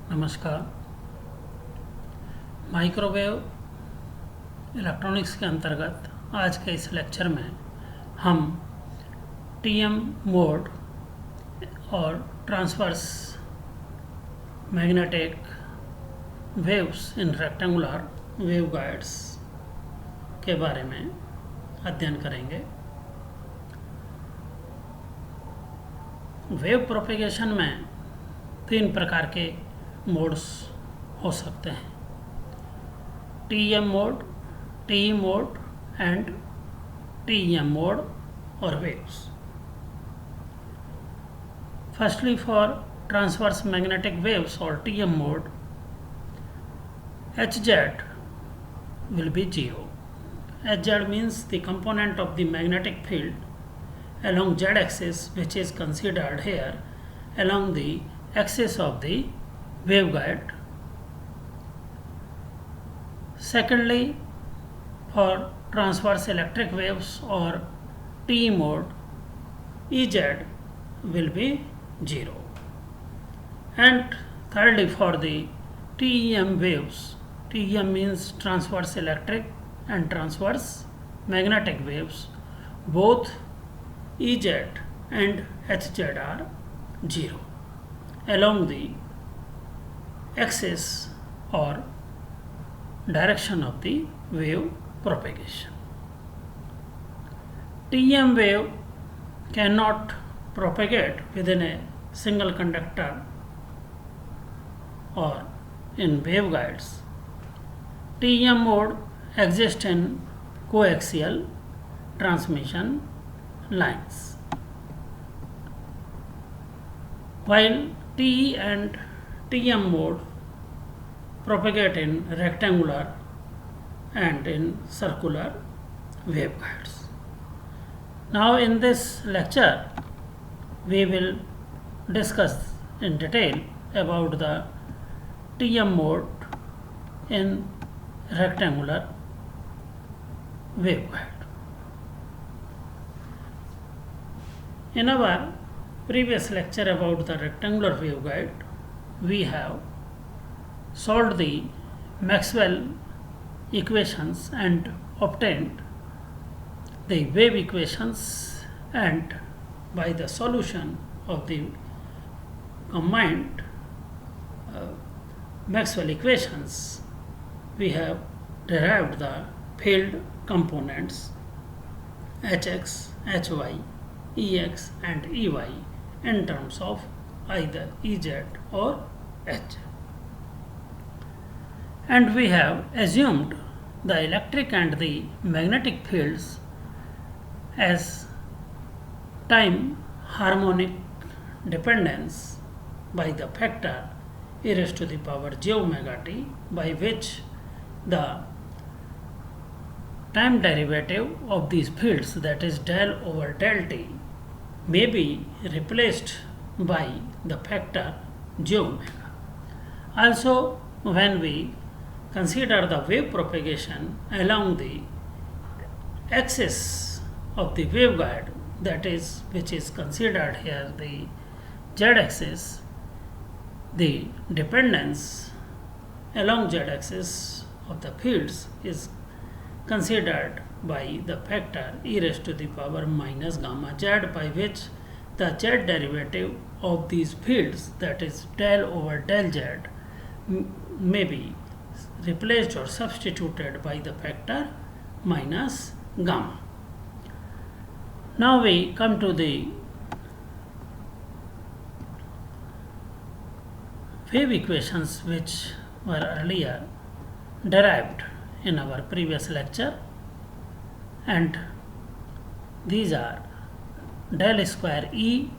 नमस्कार। Microwave electronics के अंतर्गत आज के इस लेक्चर में हम टीएम मोड और transverse magnetic waves in rectangular waveguides के बारे में अध्ययन करेंगे। वेव प्रोपेगेशन में 3 प्रकार के मोड्स हो सकते हैं: TM mode, T mode and TM mode और waves. Firstly, for transverse magnetic waves or TM mode, Hz will be 0. Hz means the component of the magnetic field along z-axis, which is considered here along the axis of the waveguide. Secondly, for transverse electric waves or T mode, Ez will be 0. And thirdly, for the TEM waves, TEM means transverse electric and transverse magnetic waves, both Ez and Hz are 0 along the axis or direction of the wave propagation. TEM wave cannot propagate within a single conductor or in waveguides. TEM mode exists in coaxial transmission lines, while TE and TM mode propagate in rectangular and in circular waveguides. Now in this lecture we will discuss in detail about the TM mode in rectangular waveguide. In our previous lecture about the rectangular waveguide, we have solved the Maxwell equations and obtained the wave equations, and by the solution of the combined Maxwell equations we have derived the field components Hx, Hy, Ex and Ey in terms of either Ez or H. And we have assumed the electric and the magnetic fields as time harmonic dependence by the factor e raised to the power j omega t, by which the time derivative of these fields, that is del over del t, may be replaced by the factor j omega. Also, when we consider the wave propagation along the axis of the waveguide, that is, which is considered here the z-axis, the dependence along z-axis of the fields is considered by the factor e raised to the power minus gamma z, by which the z derivative of these fields, that is del over del z, may be replaced or substituted by the factor minus gamma. Now we come to the wave equations which were earlier derived in our previous lecture, and these are del square E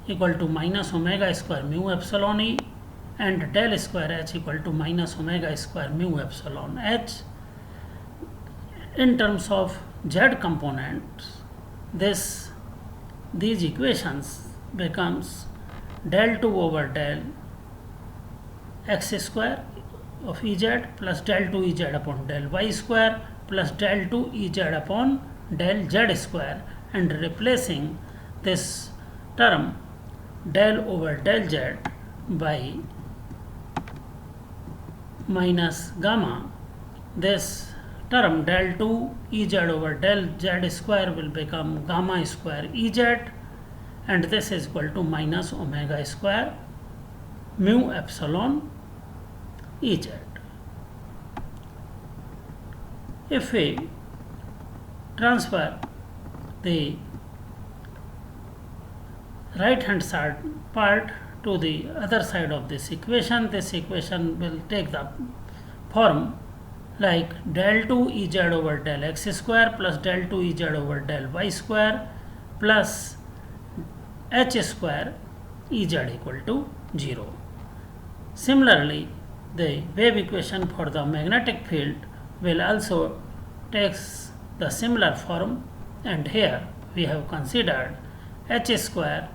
equal to minus omega square mu epsilon E and del square H equal to minus omega square mu epsilon H. In terms of Z components, these equations becomes del 2 over del x square of Ez plus del 2 Ez upon del y square plus del 2 Ez upon del z square, and replacing this term del over del z by minus gamma, this term del 2 Ez over del z square will become gamma square Ez, and this is equal to minus omega square mu epsilon Ez. If we transfer the right hand side part to the other side of this equation will take the form like del 2 Ez over del x square plus del 2 Ez over del y square plus h square Ez equal to 0. Similarly, the wave equation for the magnetic field will also takes the similar form, and here we have considered h square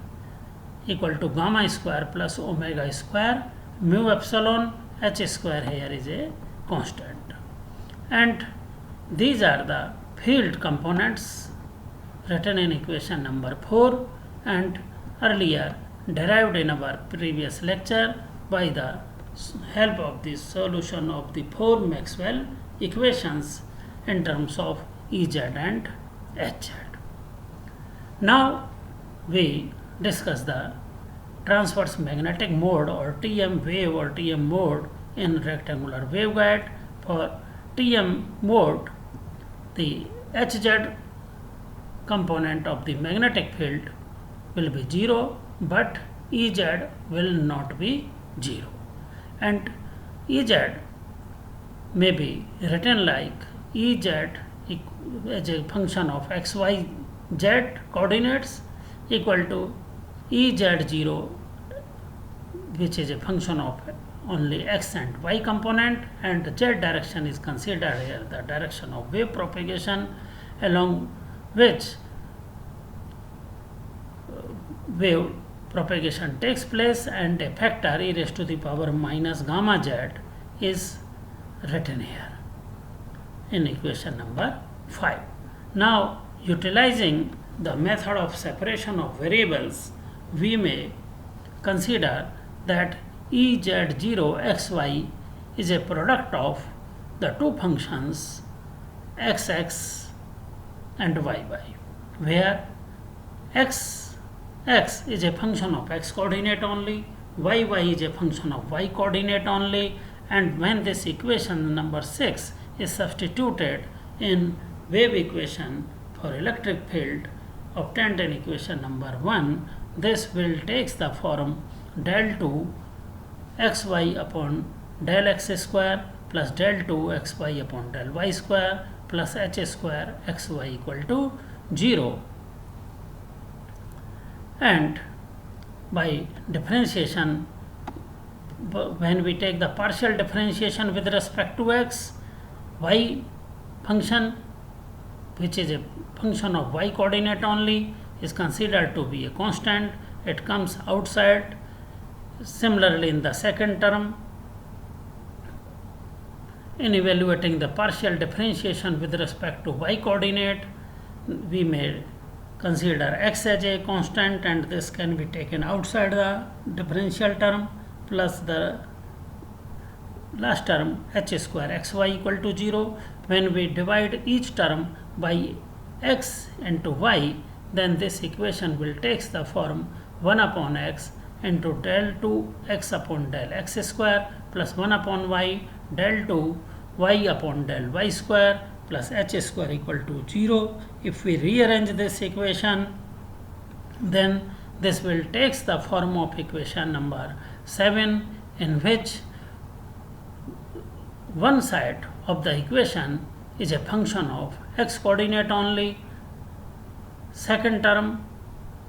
equal to gamma square plus omega square mu epsilon. H square here is a constant, and these are the field components written in equation number 4 and earlier derived in our previous lecture by the help of the solution of the 4 Maxwell equations in terms of Ez and Hz. Now we discuss the transverse magnetic mode or TM wave or TM mode in rectangular waveguide. For TM mode, the Hz component of the magnetic field will be 0, but Ez will not be 0, and Ez may be written like Ez as a function of x, y, z coordinates equal to Ez0, which is a function of only x and y component, and z direction is considered here the direction of wave propagation along which wave propagation takes place, and a factor e raised to the power minus gamma z is written here in equation number 5. Now, utilizing the method of separation of variables, we may consider that Ez0 xy is a product of the two functions xx and yy, where x is a function of x coordinate only, yy is a function of y coordinate only, and when this equation number 6 is substituted in wave equation for electric field obtained in equation number 1, this will takes the form del 2 xy upon del x square plus del 2 xy upon del y square plus h square xy equal to 0. And by differentiation, when we take the partial differentiation with respect to x, y function, which is a function of y coordinate only, is considered to be a constant. It comes outside. Similarly, in the second term, in evaluating the partial differentiation with respect to y coordinate, we may consider x as a constant, and this can be taken outside the differential term, plus the last term h square xy equal to 0. When we divide each term by x into y, then this equation will takes the form 1 upon x into del 2 x upon del x square plus 1 upon y del 2 y upon del y square plus h square equal to 0. If we rearrange this equation, then this will takes the form of equation number 7, in which one side of the equation is a function of x coordinate only, second term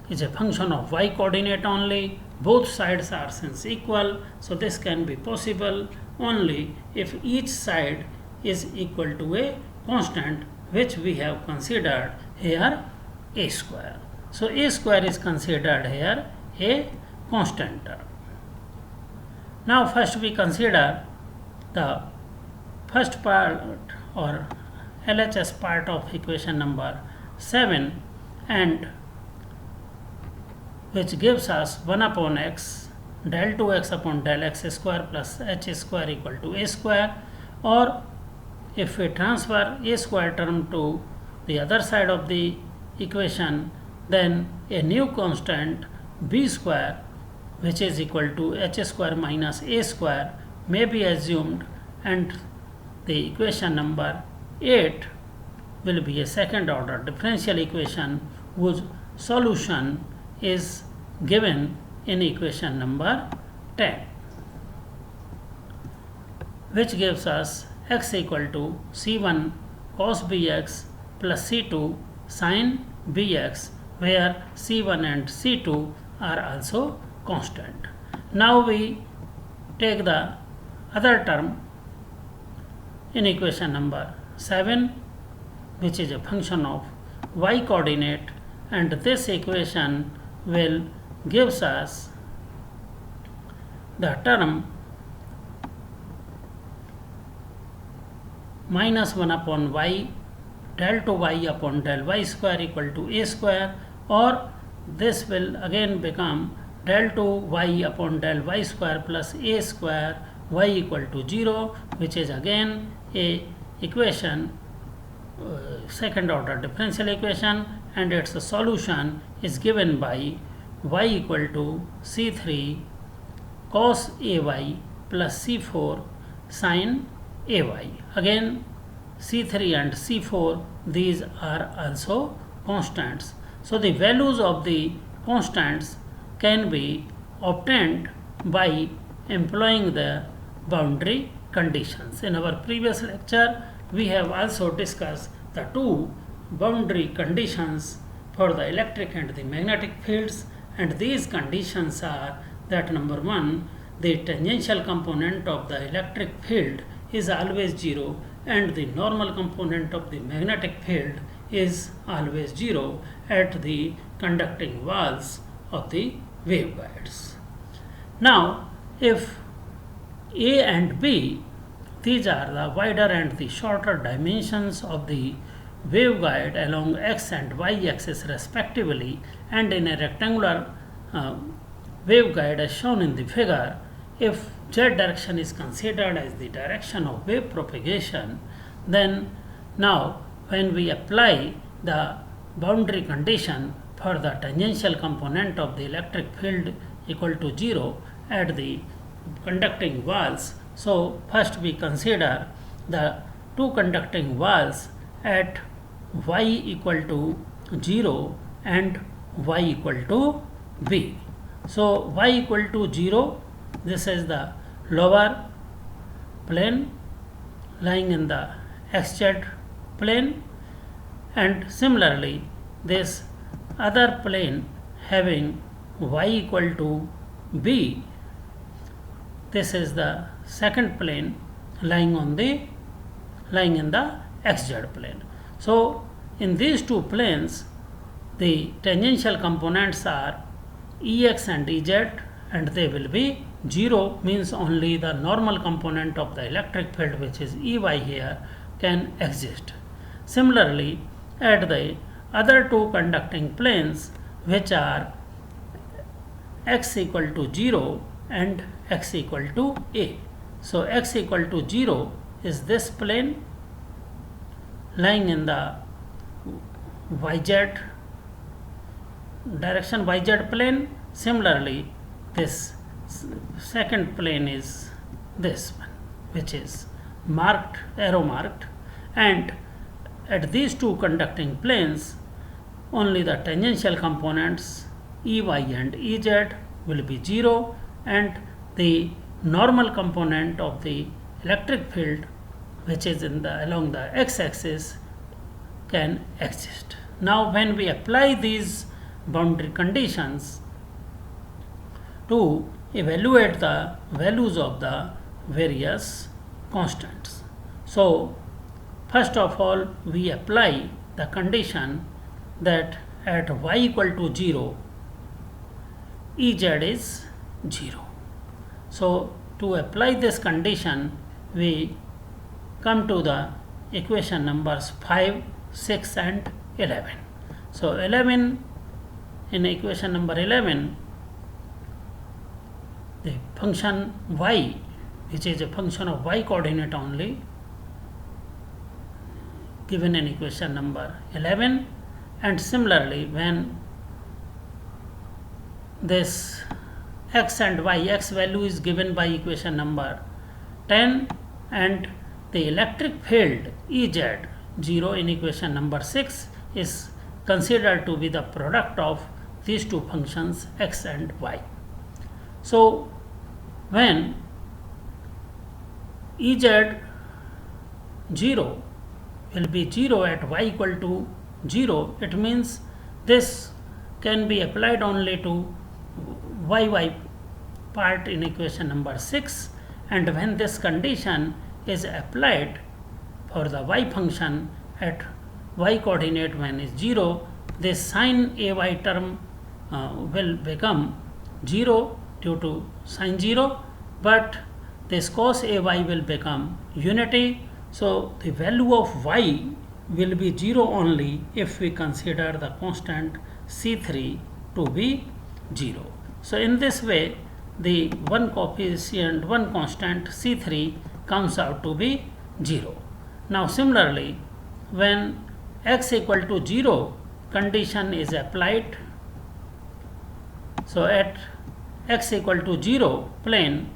is a function of y coordinate only. Both sides are since equal, so this can be possible only if each side is equal to a constant, which we have considered here a square. So a square is considered here a constant term. Now first we consider the first part or LHS part of equation number 7, and which gives us 1 upon x del 2x upon del x square plus h square equal to a square, or if we transfer a square term to the other side of the equation, then a new constant b square, which is equal to h square minus a square, may be assumed, and the equation number 8 will be a second order differential equation whose solution is given in equation number 10, which gives us x equal to c1 cos bx plus c2 sin bx, where c1 and c2 are also constant. Now we take the other term in equation number 7, which is a function of y coordinate, and this equation will gives us the term minus 1 upon y del 2y upon del y square equal to a square, or this will again become del 2y upon del y square plus a square y equal to 0, which is again a equation, second order differential equation, and its solution is given by y equal to c3 cos ay plus c4 sin ay. Again c3 and c4, these are also constants. So the values of the constants can be obtained by employing the boundary conditions. In our previous lecture, we have also discussed the two boundary conditions for the electric and the magnetic fields, and these conditions are that number 1, the tangential component of the electric field is always 0 and the normal component of the magnetic field is always 0 at the conducting walls of the waveguides. Now, if A and B, these are the wider and the shorter dimensions of the waveguide along x and y axis respectively, and in a rectangular waveguide as shown in the figure, if z direction is considered as the direction of wave propagation, then now when we apply the boundary condition for the tangential component of the electric field equal to 0 at the conducting walls, so first we consider the two conducting walls at y equal to 0 and y equal to b. So y equal to 0, this is the lower plane lying in the xz plane, and similarly this other plane having y equal to b, this is the second plane lying in the xz plane. So in these two planes, the tangential components are ex and ez, and they will be 0, means only the normal component of the electric field, which is Ey here, can exist. Similarly, at the other two conducting planes, which are x equal to 0 and x equal to a. So x equal to 0 is this plane lying in the yz direction, yz plane. Similarly, this second plane is this one, which is marked, arrow marked, and at these two conducting planes, only the tangential components Ey and Ez will be 0, and the normal component of the electric field, which is along the x-axis, can exist. Now when we apply these boundary conditions to evaluate the values of the various constants, so first of all we apply the condition that at y equal to 0, Ez is 0. So to apply this condition, we come to the equation numbers 5, 6 and 11. So 11, in equation number 11, the function y, which is a function of y coordinate only, given in equation number 11. And similarly, when this x and y, x value is given by equation number 10, and the electric field Ez 0 in equation number 6 is considered to be the product of these two functions x and y. So when Ez 0 will be 0 at y equal to 0, it means this can be applied only to y part in equation number 6, and when this condition is applied for the y function at y coordinate when is 0, this sin ay term will become 0 due to sin 0, but this cos ay will become unity. So the value of y will be 0 only if we consider the constant C3 to be 0. So in this way, the one coefficient, one constant C3 comes out to be 0. Now similarly, when x equal to 0 condition is applied, so at x equal to 0 plane,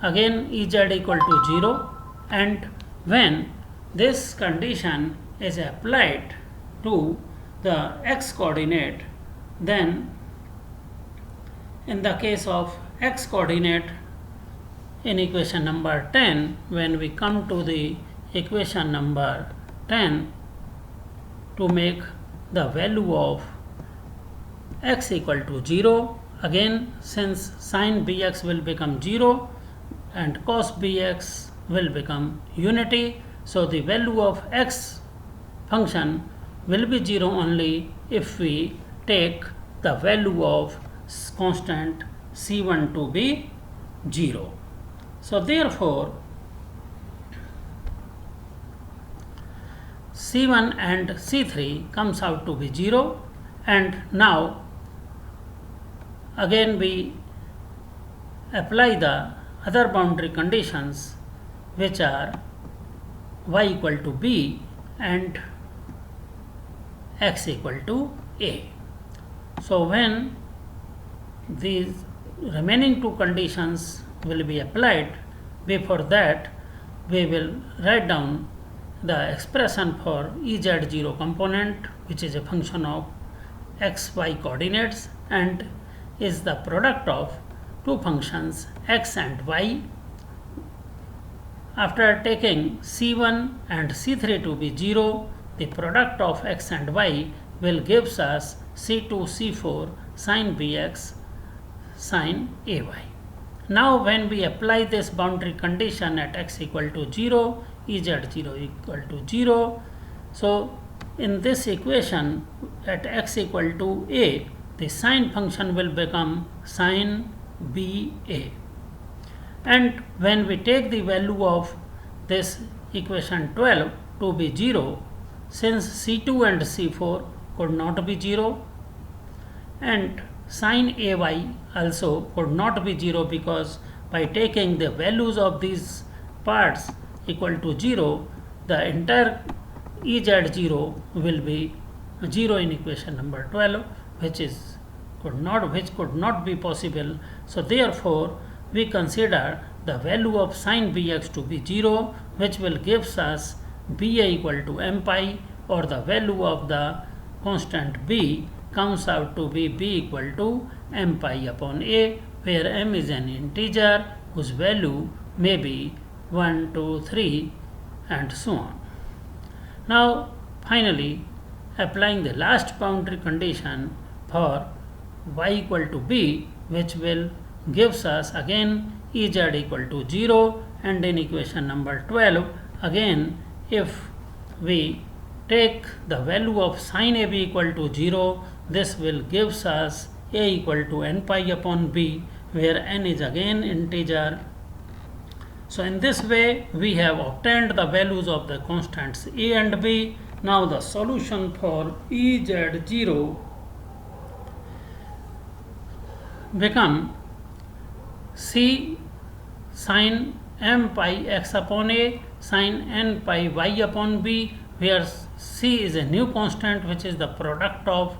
again Ez equal to 0, and when this condition is applied to the x coordinate, then in the case of x coordinate in equation number 10, when we come to the equation number 10 to make the value of x equal to 0, again since sin bx will become 0 and cos bx will become unity, so the value of x function will be 0 only if we take the value of constant C1 to be 0. So therefore C1 and C3 comes out to be 0, and now again we apply the other boundary conditions, which are y equal to b and x equal to a. So when these remaining two conditions will be applied, before that we will write down the expression for Ez0 component, which is a function of x, y coordinates and is the product of two functions x and y. After taking C1 and C3 to be 0, the product of x and y will gives us C2, C4 sin bx sin ay. Now when we apply this boundary condition at x equal to 0, Ez0 equal to 0, so in this equation at x equal to a, the sine function will become sin ba. And when we take the value of this equation 12 to be 0, since C2 and C4 could not be 0 and sin ay also could not be 0, because by taking the values of these parts equal to 0, the entire Ez0 will be 0 in equation number 12, which could not be possible. So therefore we consider the value of sin bx to be 0, which will gives us ba equal to m pi, or the value of the constant b comes out to be b equal to m pi upon a, where m is an integer whose value may be 1, 2, 3 and so on. Now finally, applying the last boundary condition for y equal to b, which will gives us again Ez equal to 0, and in equation number 12 again if we take the value of sin ab equal to 0, this will gives us a equal to n pi upon b, where n is again integer. So in this way we have obtained the values of the constants a and b. Now the solution for Ez0 become C sin m pi x upon a sin n pi y upon b, where C is a new constant which is the product of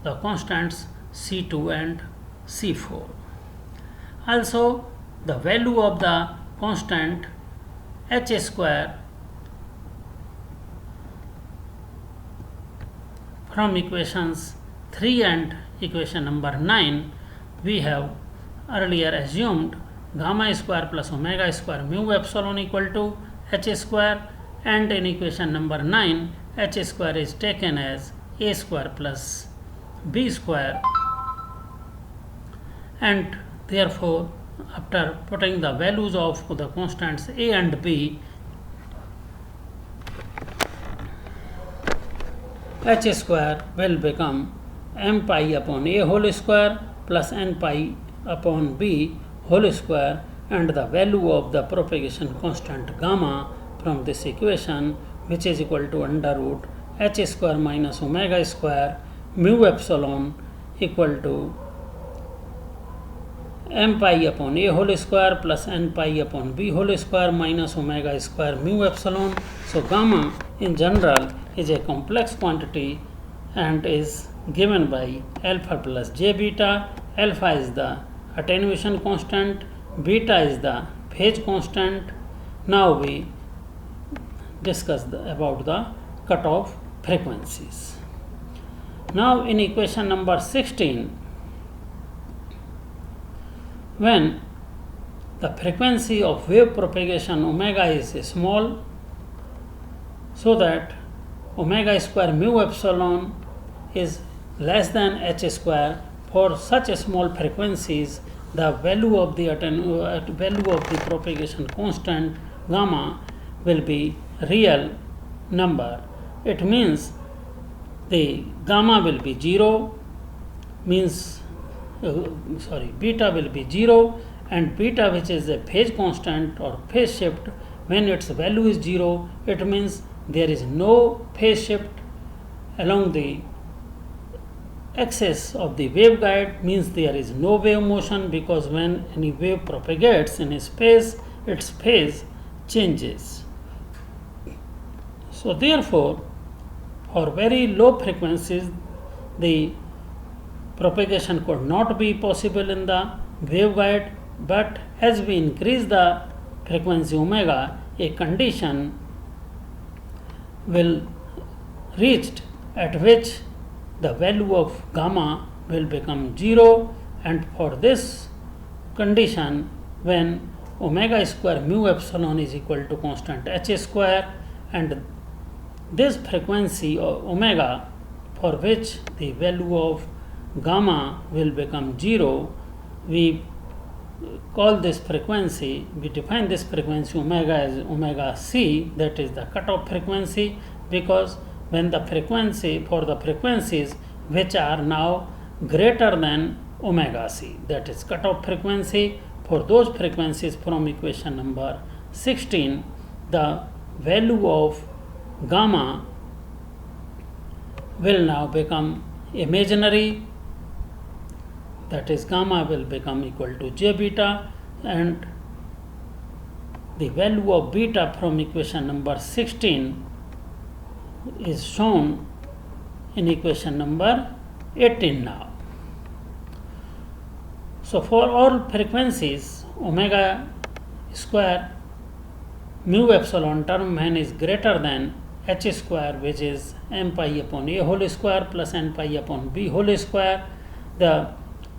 the constants C2 and C4. Also, the value of the constant h square from equations 3 and equation number 9, we have earlier assumed gamma square plus omega square mu epsilon equal to h square, and in equation number 9 h square is taken as a square plus b square, and therefore after putting the values of the constants a and b, h square will become m pi upon a whole square plus n pi upon b whole square, and the value of the propagation constant gamma from this equation, which is equal to under root h square minus omega square mu epsilon equal to m pi upon a whole square plus n pi upon b whole square minus omega square mu epsilon. So gamma in general is a complex quantity and is given by alpha plus j beta. Alpha is the attenuation constant, beta is the phase constant. Now we discuss about the cutoff frequencies. Now in equation number 16, when the frequency of wave propagation omega is small, so that omega square mu epsilon is less than h square, for such small frequencies the value of the propagation constant gamma will be real number. It means the gamma will be 0, means beta will be 0, and beta, which is a phase constant or phase shift, when its value is 0, it means there is no phase shift along the axis of the waveguide, means there is no wave motion, because when any wave propagates in a space, its phase changes. So therefore, for very low frequencies, the propagation could not be possible in the waveguide, but as we increase the frequency omega, a condition will reached at which the value of gamma will become 0, and for this condition, when omega square mu epsilon is equal to constant h square, and this frequency of omega for which the value of gamma will become 0, we call this frequency, we define this frequency omega as omega c, that is the cutoff frequency, because when the frequency for the frequencies which are now greater than omega c, that is cutoff frequency, for those frequencies from equation number 16, the value of gamma will now become imaginary, that is gamma will become equal to j beta, and the value of beta from equation number 16 is shown in equation number 18 now. So for all frequencies, omega square mu epsilon term when is greater than h square, which is m pi upon a whole square plus n pi upon b whole square, the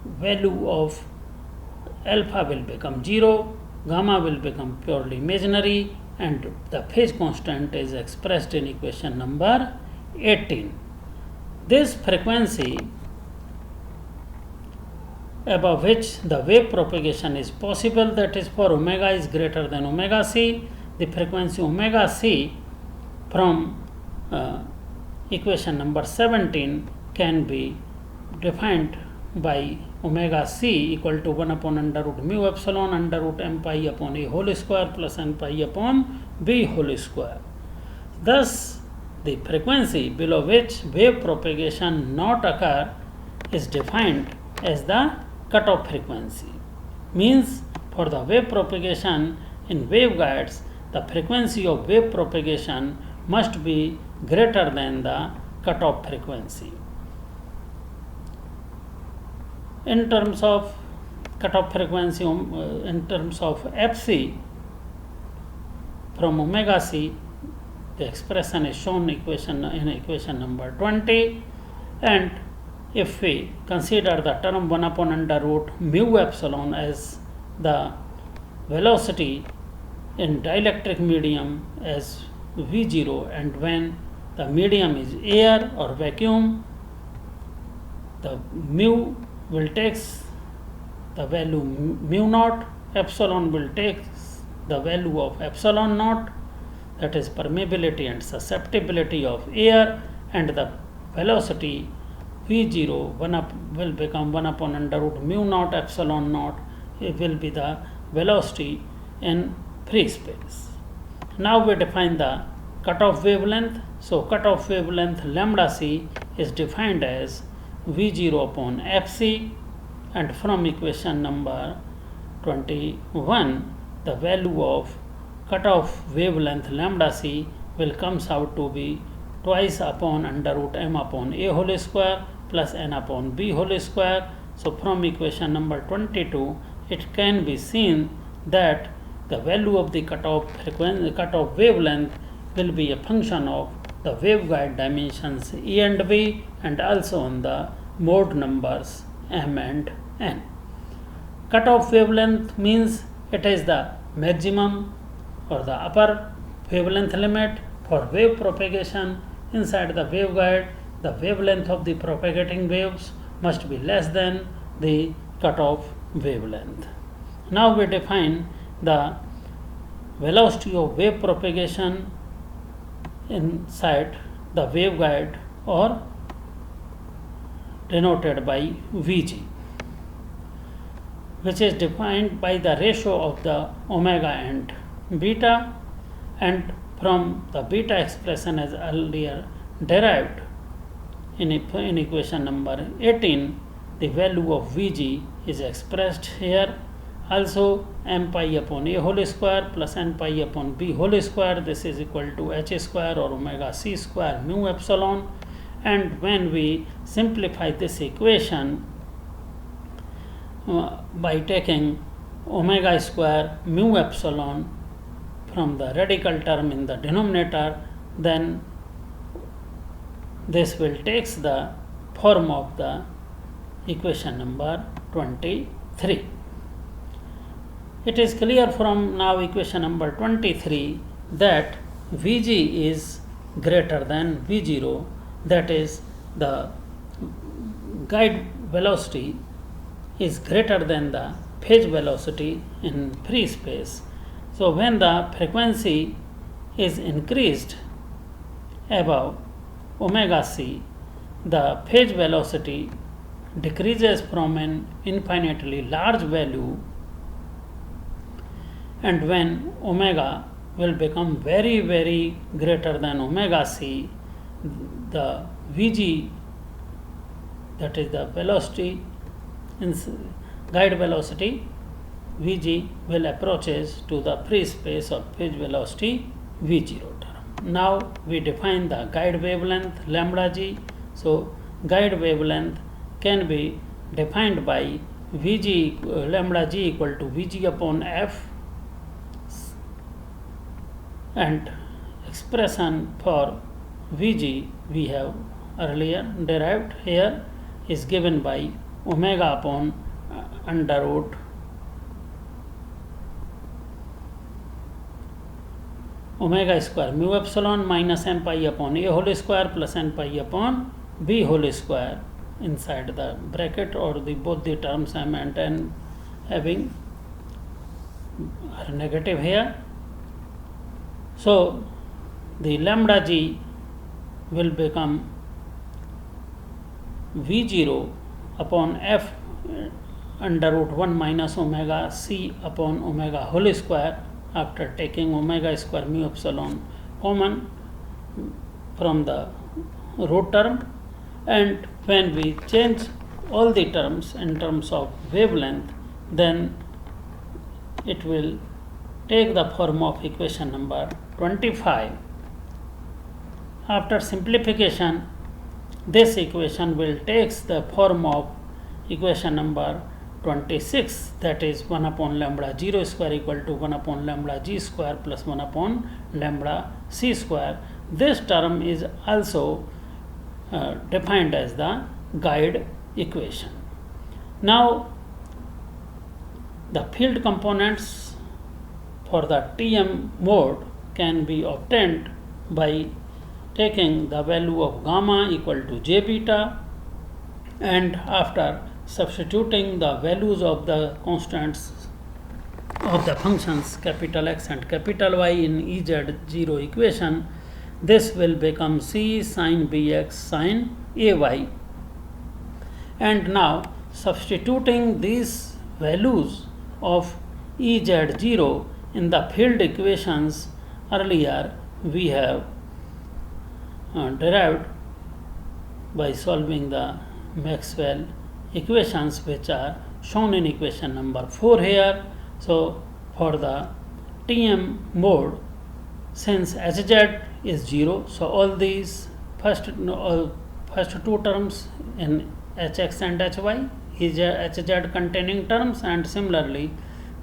value of alpha will become 0, gamma will become purely imaginary, and the phase constant is expressed in equation number 18. This frequency above which the wave propagation is possible, that is for omega is greater than omega c, the frequency omega c from equation number 17 can be defined by omega c equal to 1 upon under root mu epsilon under root m pi upon a whole square plus n pi upon b whole square. Thus, the frequency below which wave propagation not occur is defined as the cutoff frequency. Means for the wave propagation in waveguides, the frequency of wave propagation must be greater than the cutoff frequency. In terms of cutoff frequency, in terms of fc from omega c, the expression is shown in equation number 20, and if we consider the term 1 upon under root mu epsilon as the velocity in dielectric medium as V0, and when the medium is air or vacuum, the mu will take the value mu naught, epsilon will take the value of epsilon naught, that is permeability and susceptibility of air, and the velocity V0 will become 1 upon under root mu naught epsilon naught. It will be the velocity in free space. Now we define the cutoff wavelength. So cutoff wavelength lambda c is defined as V0 upon Fc, and from equation number 21 the value of cutoff wavelength lambda c will comes out to be twice upon under root m upon a whole square plus n upon b whole square. So from equation number 22 it can be seen that the value of the cutoff wavelength will be a function of the waveguide dimensions a and b, and also on the mode numbers m and n. Cutoff wavelength means it is the maximum or the upper wavelength limit for wave propagation inside the waveguide. The wavelength of the propagating waves must be less than the cutoff wavelength. Now we define the velocity of wave propagation inside the waveguide, or denoted by Vg, which is defined by the ratio of the omega and beta, and from the beta expression as earlier derived in equation number 18, the value of Vg is expressed here. Also m pi upon a whole square plus n pi upon b whole square, this is equal to h square or omega c square mu epsilon. And when we simplify this equation by taking omega square mu epsilon from the radical term in the denominator, then this will takes the form of the equation number 23. It is clear from now equation number 23 that Vg is greater than V0, that is the guide velocity is greater than the phase velocity in free space. So when the frequency is increased above omega c, the phase velocity decreases from an infinitely large value, and when omega will become very, very greater than omega c, the Vg, that is the velocity, guide velocity Vg will approaches to the free space of phase velocity V0 term. Now we define the guide wavelength lambda g. So guide wavelength can be defined by Vg lambda g equal to Vg upon f, and expression for Vg we have earlier derived here is given by omega upon under root omega square mu epsilon minus m pi upon a whole square plus n pi upon b whole square inside the bracket, or the both the terms m and n having are negative here. So the lambda g will become V0 upon f under root 1 minus omega c upon omega whole square, after taking omega square mu epsilon common from the root term. And when we change all the terms in terms of wavelength, then it will take the form of equation number 25. After simplification, this equation will take the form of equation number 26, that is 1 upon lambda 0 square equal to 1 upon lambda g square plus 1 upon lambda c square. This term is also defined as the guide equation. Now, the field components for the TM mode can be obtained by taking the value of gamma equal to j beta, and after substituting the values of the constants of the functions capital X and capital Y in EZ0 equation, this will become C sin Bx sin Ay. And now substituting these values of EZ0 in the field equations earlier we have derived by solving the Maxwell equations, which are shown in equation number 4 here. So for the TM mode, since Hz is 0, so all these first two terms in Hx and Hy is Hz containing terms, and similarly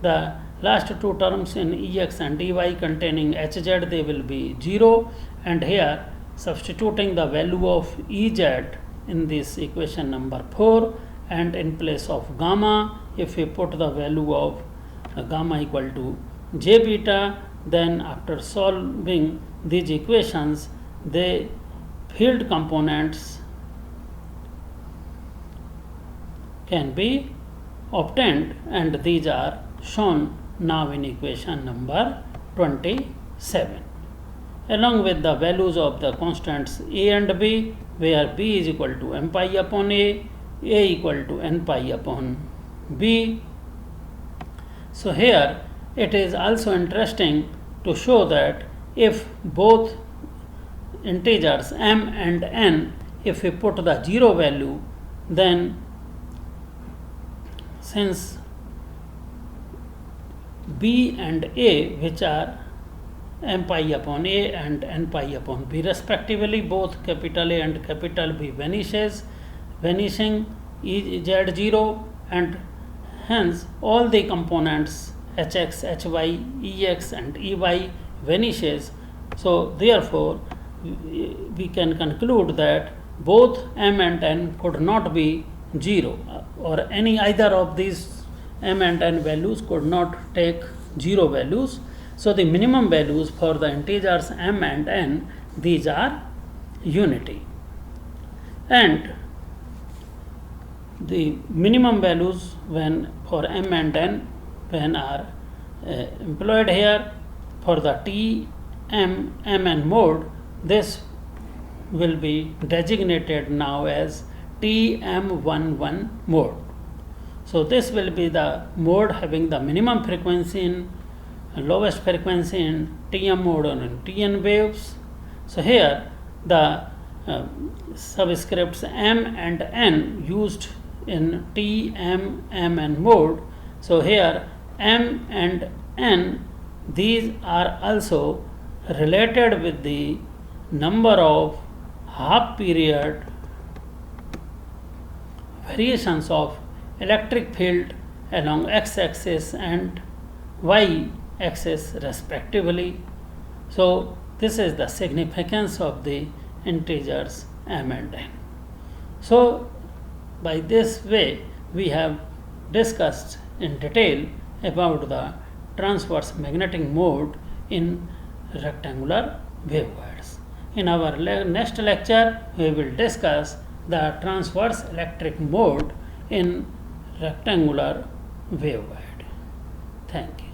the last two terms in Ex and Ey containing Hz, they will be 0, and here substituting the value of Ez in this equation number 4, and in place of gamma, if we put the value of gamma equal to j beta, then after solving these equations, the field components can be obtained, and these are shown now in equation number 27, along with the values of the constants a and b, where b is equal to m pi upon a equal to n pi upon b. So here it is also interesting to show that if both integers m and n, if we put the 0 value, then since b and a, which are m pi upon a and n pi upon b respectively, both capital A and capital B vanishing z0, and hence all the components hx, hy, ex and ey vanishes. So therefore we can conclude that both m and n could not be 0, or any either of these m and n values could not take 0 values. So the minimum values for the integers m and n, these are unity, and the minimum values when for m and n when are employed here for the T m mn mode, this will be designated now as TM11 mode. So this will be the mode having the minimum frequency in lowest frequency in TM mode or in TN waves. So here the subscripts m and n used in TMMN mode. So here m and n, these are also related with the number of half period variations of electric field along x-axis and y-axis respectively. So this is the significance of the integers m and n. So by this way we have discussed in detail about the transverse magnetic mode in rectangular waveguides. In our next lecture we will discuss the transverse electric mode in rectangular waveguide. Thank you.